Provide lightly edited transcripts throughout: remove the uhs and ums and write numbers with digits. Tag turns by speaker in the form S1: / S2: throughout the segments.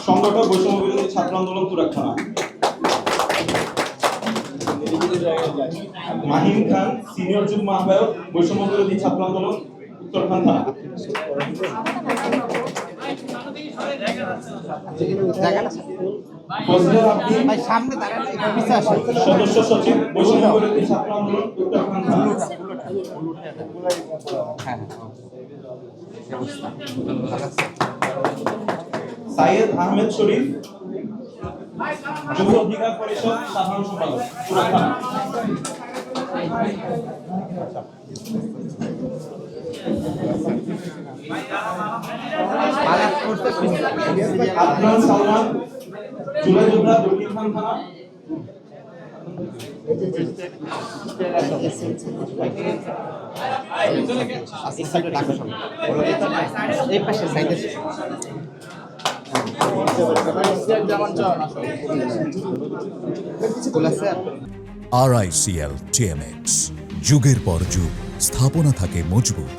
S1: সংগঠক বৈষম্য বিরোধী ছাত্র আন্দোলন তুরাগ থানা। মাহিম খান সিনিয়র যুগ্ম আহ্বায়ক বৈষম্য বিরোধী ছাত্র আন্দোলন উত্তরখান থানা। সদস্য সচিব বৈষম্য বিরোধী ছাত্র আন্দোলন উত্তরখান থানা। সাইয়েদ আহমেদ শরীফ যুব অধিকার পরিষদ সাধারণ সম্পাদক তুরাগ থানা। আদনান সালমান জুলাই যোদ্ধা দক্ষিণখান থানা।
S2: RICL TMX যুগের পর যুগ স্থাপনা থাকে মজবুত।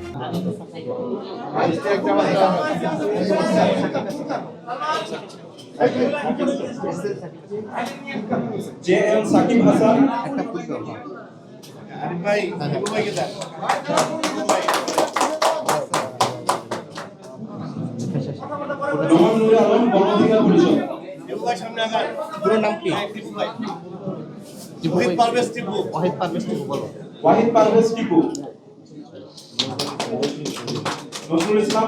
S1: JM সাকিব হাসান রোমান নুরে আলম গণ অধিকার পরিষদ।
S3: পুরো নাম কি? ওয়াহিদ পারভেজ টিপু।
S1: নজরুল ইসলাম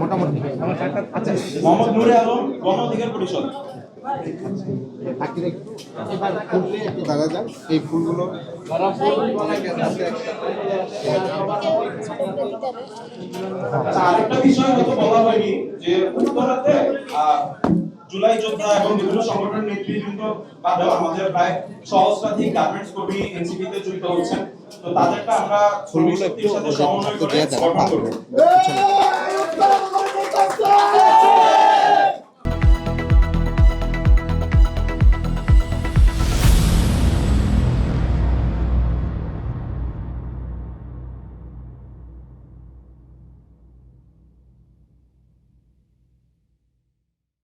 S3: মোটামুটি আচ্ছা
S1: মোহাম্মদ নুরে আলম গণ অধিকার পরিষদ।
S3: একটু দাঁড়া যান এই ফুলগুলো
S1: আরেকটা বিষয় হয়তো বলা হয়নি যে উত্তরাতে জুলাই যোদ্ধা এবং বিভিন্ন সংগঠনের নেতৃবৃন্দ বাদেও আমাদের প্রায় সহস্রাধিক গার্মেন্টস কর্মী এনসিপি তে যুক্ত হচ্ছেন। তো তাদেরটা আমরা শ্রমিক শক্তির সাথে সমন্বয় করে গঠন করব।